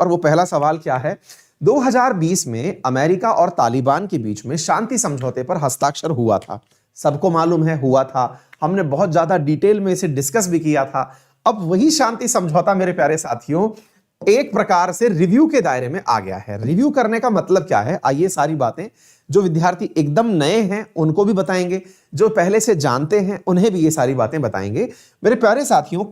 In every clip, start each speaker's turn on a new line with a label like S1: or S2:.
S1: और वो पहला सवाल क्या है? 2020 में अमेरिका और तालिबान के बीच में शांति समझौते पर हस्ताक्षर हुआ था, सबको मालूम है हुआ था, हमने बहुत ज्यादा डिटेल में इसे डिस्कस भी किया था। अब वही शांति समझौता मेरे प्यारे साथियों एक प्रकार से रिव्यू के दायरे में आ गया है। रिव्यू करने का मतलब क्या है? आइए सारी बातें जो विद्यार्थी एकदम नए हैं उनको भी बताएंगे, जो पहले से जानते हैं उन्हें भी ये सारी बातें बताएंगे। मेरे प्यारे साथियों,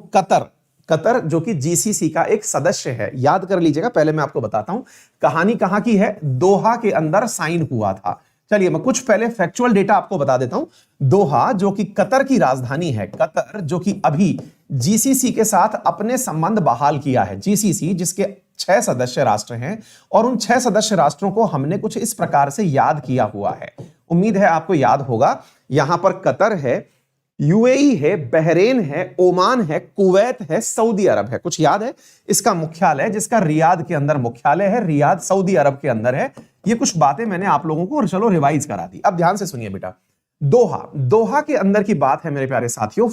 S1: कतर जो कि जीसीसी का एक सदस्य है, याद कर लीजिएगा। पहले मैं आपको बताता हूं कहानी कहां की है। दोहा के अंदर साइन हुआ था। चलिए मैं कुछ पहले फैक्चुअल डेटा आपको बता देता हूं। दोहा जो कि कतर की राजधानी है, कतर जो कि अभी जीसीसी के साथ अपने संबंध बहाल किया है। जीसीसी जिसके 6 सदस्य राष्ट्र हैं और उन 6 सदस्य राष्ट्रों को हमने कुछ इस प्रकार से याद किया हुआ है, उम्मीद है आपको याद होगा। यहां पर कतर है, यूएई है, बहरेन है, ओमान है, कुवैत है, सऊदी अरब है। कुछ याद है? इसका मुख्यालय जिसका रियाद के अंदर मुख्यालय है, रियाद सऊदी अरब के अंदर है। ये कुछ बातें मैंने आप लोगों को चलो रिवाइज करा दी। अब ध्यान से सुनिए बेटा। दोहा के अंदर की बात है मेरे प्यारे साथियों।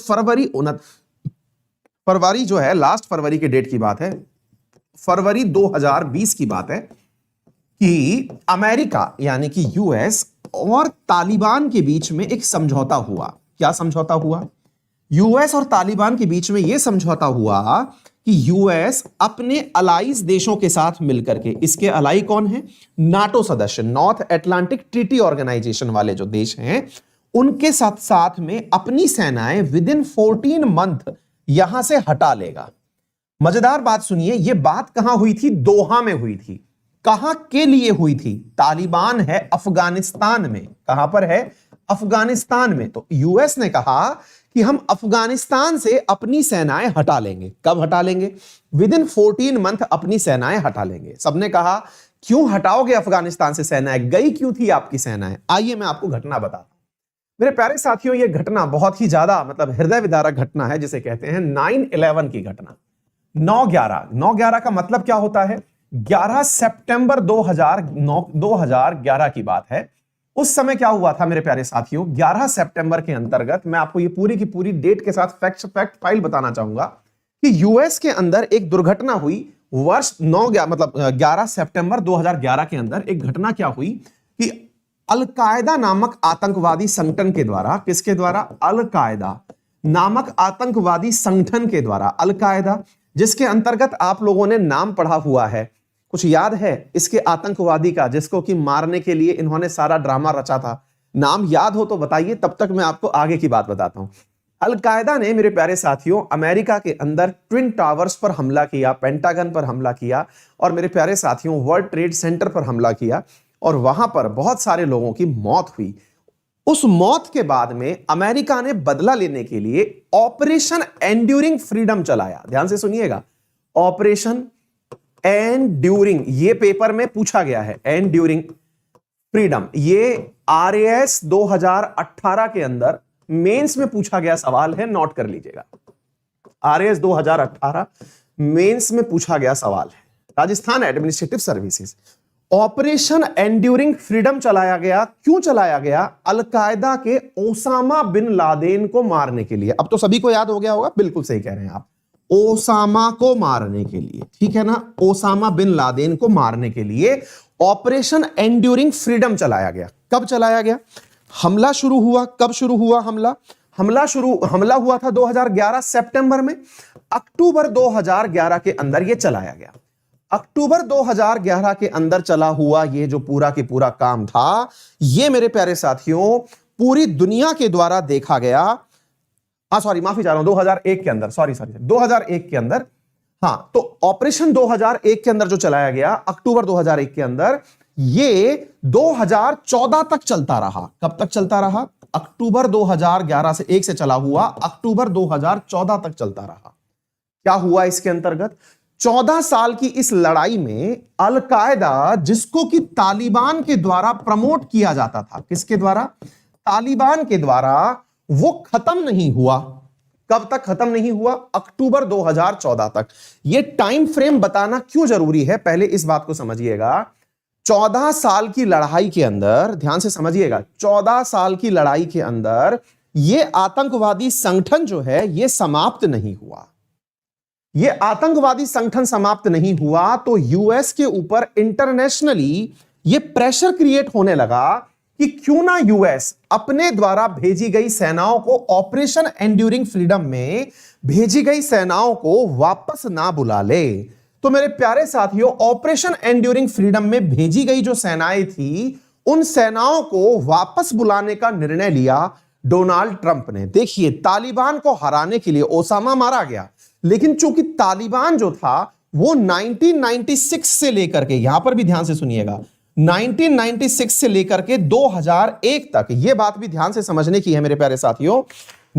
S1: फरवरी जो है, लास्ट फरवरी के डेट की बात है, फरवरी 2020 की बात है कि अमेरिका यानी कि यूएस और तालिबान के बीच में एक समझौता हुआ। क्या समझौता हुआ? यूएस और तालिबान के बीच में यह समझौता हुआ कि यूएस अपने अलाइज देशों के साथ मिलकर के, इसके अलाई कौन है? नाटो सदस्य, नॉर्थ अटलांटिक ट्रीटी ऑर्गेनाइजेशन वाले जो देश हैं, उनके साथ साथ में अपनी सेनाएं विद इन 14 मंथ यहां से हटा लेगा। मजेदार बात सुनिए, यह बात कहां हुई थी? दोहा में हुई थी। कहां के लिए हुई थी? तालिबान है अफगानिस्तान में। कहां पर है? अफगानिस्तान में। तो यूएस ने कहा कि हम अफगानिस्तान से अपनी सेनाएं हटा लेंगे। कब हटा लेंगे? विद इन 14 मंथ अपनी सेनाएं हटा लेंगे। सबने कहा क्यों हटाओगे अफगानिस्तान से सेनाएं? गई क्यों थी आपकी सेनाएं? आइए मैं आपको घटना बताता हूं। मेरे प्यारे साथियों, यह घटना बहुत ही ज्यादा मतलब हृदय विदारक घटना है, जिसे कहते हैं 9/11 की घटना। 9/11 का मतलब क्या होता है? 11 सितंबर 2011 की बात है। उस समय क्या हुआ था मेरे प्यारे साथियों? 11 सितंबर के अंतर्गत मैं आपको ये पूरी की पूरी डेट के साथ फैक्ट फाइल बताना चाहूंगा कि यूएस के अंदर एक दुर्घटना हुई। वर्ष 11 सितंबर 2011 के अंदर एक घटना क्या हुई कि अल-कायदा नामक आतंकवादी संगठन के द्वारा, किसके द्वारा? अल-कायदा नामक आतंकवादी संगठन के द्वारा, अल-कायदा जिसके अंतर्गत आप लोगों ने नाम पढ़ा हुआ है। कुछ याद है इसके आतंकवादी का, जिसको कि मारने के लिए इन्होंने सारा ड्रामा रचा था? नाम याद हो तो बताइए, तब तक मैं आपको आगे की बात बताता हूं। अल-कायदा ने मेरे प्यारे साथियों अमेरिका के अंदर ट्विन टावर्स पर हमला किया, पेंटागन पर हमला किया और मेरे प्यारे साथियों वर्ल्ड ट्रेड सेंटर पर हमला किया और वहां पर बहुत सारे लोगों की मौत हुई। उस मौत के बाद में अमेरिका ने बदला लेने के लिए ऑपरेशन एंड्यूरिंग फ्रीडम चलाया। ध्यान से सुनिएगा, ऑपरेशन एंड्यूरिंग, ये पेपर में पूछा गया है, एंड्यूरिंग फ्रीडम। ये आरएएस 2018 के अंदर मेंस में पूछा गया सवाल है, नोट कर लीजिएगा। आरएएस 2018 मेंस में पूछा गया सवाल है, Rajasthan administrative services. Operation enduring freedom चलाया गया। क्यों चलाया गया? अल-कायदा के ओसामा बिन लादेन को मारने के लिए। अब तो सभी को याद हो गया होगा, बिल्कुल सही कह रहे हैं आप, ओसामा को मारने के लिए, ठीक है ना? ओसामा बिन लादेन को मारने के लिए ऑपरेशन एंड्यूरिंग फ्रीडम चलाया गया। कब चलाया गया? हमला शुरू हुआ। कब शुरू हुआ हमला? हमला हुआ था 2011 सितंबर में। अक्टूबर 2011 के अंदर यह चलाया गया। अक्टूबर 2011 के अंदर चला हुआ ये जो पूरा के पूरा काम था, ये मेरे प्यारे साथियों पूरी दुनिया के द्वारा देखा गया। माफी चाह रहा हूं, 2001 के अंदर, 2001 के अंदर। हां, तो ऑपरेशन 2001 के अंदर जो चलाया गया, अक्टूबर 2001 के अंदर, ये 2014 तक चलता रहा। कब तक चलता रहा? अक्टूबर 2011 से 1 से चला हुआ अक्टूबर 2014 तक चलता रहा। क्या हुआ इसके अंतर्गत? 14 साल की इस लड़ाई में अल-कायदा, जिसको कि तालिबान के द्वारा प्रमोट किया जाता था, किसके द्वारा? तालिबान के द्वारा, वो खत्म नहीं हुआ। कब तक खत्म नहीं हुआ? अक्टूबर 2014 तक। यह टाइम फ्रेम बताना क्यों जरूरी है, पहले इस बात को समझिएगा। 14 साल की लड़ाई के अंदर, ध्यान से समझिएगा, 14 साल की लड़ाई के अंदर यह आतंकवादी संगठन जो है यह समाप्त नहीं हुआ। ये आतंकवादी संगठन समाप्त नहीं हुआ तो यूएस के ऊपर इंटरनेशनली ये प्रेशर क्रिएट होने लगा कि क्यों ना यूएस अपने द्वारा भेजी गई सेनाओं को ऑपरेशन एंड्यूरिंग फ्रीडम में भेजी गई सेनाओं को वापस ना बुला ले। तो मेरे प्यारे साथियों, ऑपरेशन एंड्यूरिंग फ्रीडम में भेजी गई जो सेनाएं थी, उन सेनाओं को वापस बुलाने का निर्णय लिया डोनाल्ड ट्रंप ने। देखिए, तालिबान को हराने के लिए ओसामा मारा गया, लेकिन चूंकि तालिबान जो था वो 1996 से लेकर के, यहां पर भी ध्यान से सुनिएगा, 1996 से लेकर के 2001 तक, यह बात भी ध्यान से समझने की है मेरे प्यारे साथियों,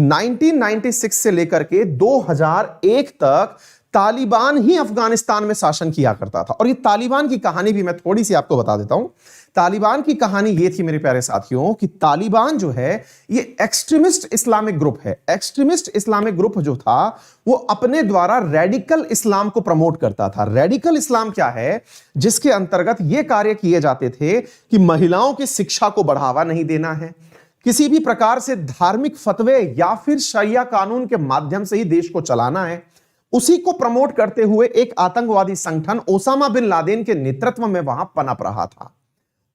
S1: 1996 से लेकर के 2001 तक तालिबान ही अफगानिस्तान में शासन किया करता था। और ये तालिबान की कहानी भी मैं थोड़ी सी आपको बता देता हूं। तालिबान की कहानी ये थी मेरे प्यारे साथियों कि तालिबान जो है ये एक्सट्रीमिस्ट इस्लामिक ग्रुप है। एक्सट्रीमिस्ट इस्लामिक ग्रुप जो था वो अपने द्वारा रेडिकल इस्लाम को प्रमोट करता था। रेडिकल इस्लाम क्या है? जिसके अंतर्गत ये कार्य किए जाते थे कि महिलाओं की शिक्षा को बढ़ावा नहीं देना है, किसी भी प्रकार से धार्मिक फतवे या फिर शरिया कानून के माध्यम से ही देश को चलाना है। उसी को प्रमोट करते हुए एक आतंकवादी संगठन ओसामा बिन लादेन के नेतृत्व में वहां पनप रहा था।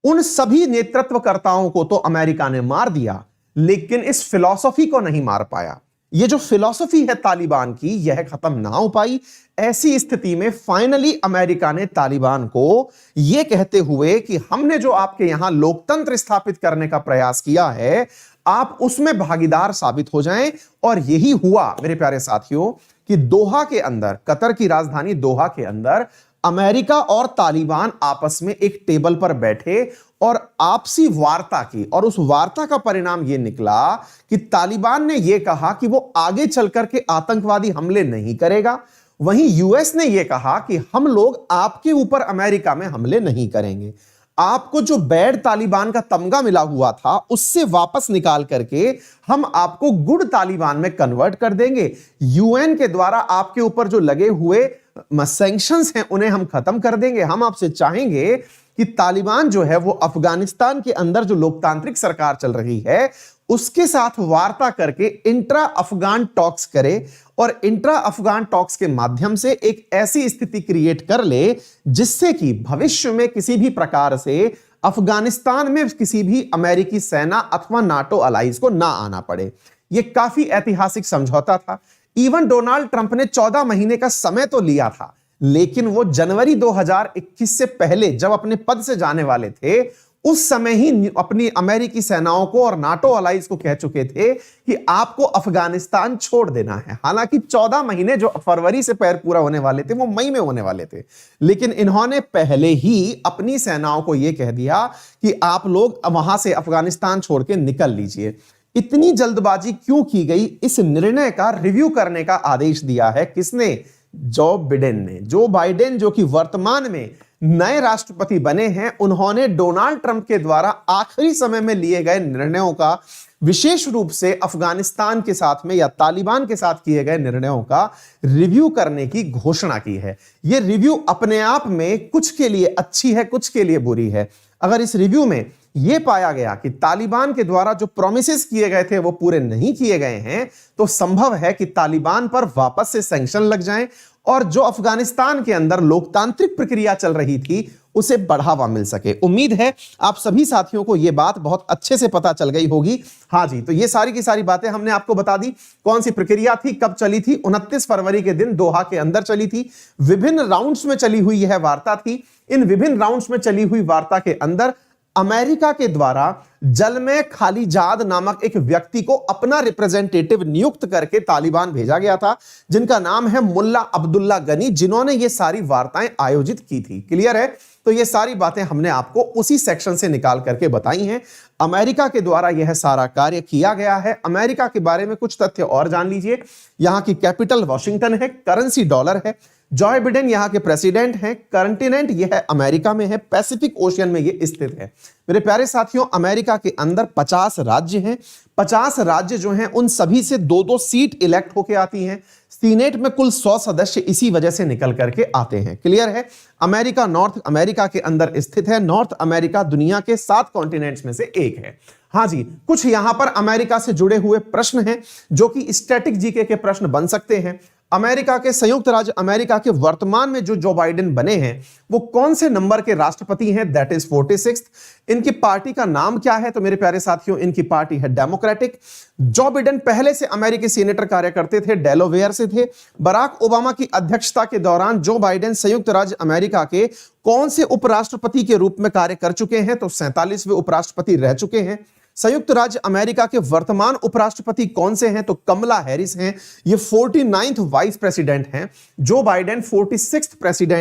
S1: उन सभी नेतृत्वकर्ताओं को तो अमेरिका ने मार दिया, लेकिन इस फिलॉसफी को नहीं मार पाया। यह जो फिलॉसफी है तालिबान की, यह खत्म ना हो पाई। ऐसी स्थिति में फाइनली अमेरिका ने तालिबान को यह कहते हुए कि हमने जो आपके यहां लोकतंत्र स्थापित करने का प्रयास किया है, आप उसमें भागीदार साबित हो जाएं। और यही हुआ मेरे प्यारे साथियों कि दोहा के अंदर, कतर की राजधानी दोहा के अंदर, अमेरिका और तालिबान आपस में एक टेबल पर बैठे और आपसी वार्ता की। और उस वार्ता का परिणाम यह निकला कि तालिबान ने यह कहा कि वो आगे चलकर के आतंकवादी हमले नहीं करेगा, वहीं यूएस ने यह कहा कि हम लोग आपके ऊपर अमेरिका में हमले नहीं करेंगे। आपको जो बैड तालिबान का तमगा मिला हुआ था उससे वापस निकाल करके हम आपको गुड तालिबान में कन्वर्ट कर देंगे। यूएन के द्वारा आपके ऊपर जो लगे हुए सैंक्शंस हैं उन्हें हम खत्म कर देंगे। हम आपसे चाहेंगे कि तालिबान जो है वो अफगानिस्तान के अंदर जो लोकतांत्रिक सरकार चल रही है उसके साथ वार्ता करके इंट्रा अफगान टॉक्स करे और इंट्रा अफगान टॉक्स के माध्यम से एक ऐसी स्थिति क्रिएट कर ले जिससे कि भविष्य में किसी भी प्रकार से अफगानिस्तान में किसी भी अमेरिकी सेना अथवा नाटो अलाइज को ना आना पड़े। यह काफी ऐतिहासिक समझौता था। इवन डोनाल्ड ट्रंप ने 14 महीने का समय तो लिया था, लेकिन वो जनवरी 2021 से पहले जब अपने पद से जाने वाले थे उस समय ही अपनी अमेरिकी सेनाओं को और नाटो अलाइज को कह चुके थे कि आपको अफगानिस्तान छोड़ देना है। हालांकि 14 महीने जो फरवरी से पैर पूरा होने वाले थे वो मई में होने वाले थे, लेकिन इन्होंने पहले ही अपनी सेनाओं को यह कह दिया कि आप लोग वहां से अफगानिस्तान छोड़ के निकल लीजिए। इतनी जल्दबाजी क्यों की गई? इस निर्णय का रिव्यू करने का आदेश दिया है किसने? जो बिडेन ने। जो बाइडेन जो कि वर्तमान में नए राष्ट्रपति बने हैं, उन्होंने डोनाल्ड ट्रंप के द्वारा आखिरी समय में लिए गए निर्णयों का, विशेष रूप से अफगानिस्तान के साथ में या तालिबान के साथ किए गए निर्णयों का रिव्यू करने की घोषणा की है। यह रिव्यू अपने आप में कुछ के लिए अच्छी है, कुछ के लिए बुरी है। अगर इस रिव्यू में यह पाया गया कि तालिबान के द्वारा जो प्रोमिसेस किए गए थे वो पूरे नहीं किए गए हैं, तो संभव है कि तालिबान पर वापस से सैंक्शन लग जाएं और जो अफगानिस्तान के अंदर लोकतांत्रिक प्रक्रिया चल रही थी उसे बढ़ावा मिल सके। उम्मीद है आप सभी साथियों को यह बात बहुत अच्छे से पता चल गई होगी। हाँ जी, तो ये सारी की सारी बातें हमने आपको बता दी। कौन सी प्रक्रिया थी, कब चली थी? 29 फरवरी के दिन दोहा के अंदर चली थी। विभिन्न राउंड्स में चली हुई यह वार्ता थी। इन विभिन्न राउंड्स में चली हुई वार्ता के अंदर अमेरिका के द्वारा जलमे खालिजाद नामक एक व्यक्ति को अपना रिप्रेजेंटेटिव नियुक्त करके तालिबान भेजा गया था, जिनका नाम है मुल्ला अब्दुल्ला गनी, जिन्होंने ये सारी वार्ताएं आयोजित की थी। क्लियर है? तो ये सारी बातें हमने आपको उसी सेक्शन से निकाल करके बताई हैं। अमेरिका के द्वारा यह सारा कार्य किया गया है। अमेरिका के बारे में कुछ तथ्य और जान लीजिए। यहां की कैपिटल वॉशिंगटन है, करेंसी डॉलर है। जॉय बिडेन यहां के प्रेसिडेंट हैं। कंटिनेंट यह है अमेरिका में है, पैसिफिक ओशियन में यह स्थित है। मेरे प्यारे साथियों, अमेरिका के अंदर 50 राज्य हैं। 50 राज्य जो हैं उन सभी से 2-2 सीट इलेक्ट होके आती हैं। सीनेट में कुल 100 सदस्य इसी वजह से निकल करके आते हैं। क्लियर है? अमेरिका नॉर्थ अमेरिका के अंदर स्थित है। नॉर्थ अमेरिका दुनिया के 7 कॉन्टिनेंट्स में से एक है। हाँ जी, कुछ यहां पर अमेरिका से जुड़े हुए प्रश्न हैं जो कि स्टैटिक जीके के प्रश्न बन सकते हैं। अमेरिका के, संयुक्त राज्य अमेरिका के वर्तमान में जो जो बाइडेन बने हैं वो कौन से नंबर के राष्ट्रपति हैं? That is 46। इनकी पार्टी का नाम क्या है? तो मेरे प्यारे साथियों, इनकी पार्टी है डेमोक्रेटिक। जो बाइडेन पहले से अमेरिकी सीनेटर कार्य करते थे, डेलावेयर से थे। बराक ओबामा की अध्यक्षता के दौरान जो बाइडेन संयुक्त राज्य अमेरिका के कौन से उपराष्ट्रपति के रूप में कार्य कर चुके हैं? तो 47वें उपराष्ट्रपति रह चुके हैं। संयुक्त राज्य अमेरिका के वर्तमान उपराष्ट्रपति कौन से हैं? तो कमला हैरिस हैं। ये 49th वाइस प्रेसिडेंट हैं। Joe Biden 46th president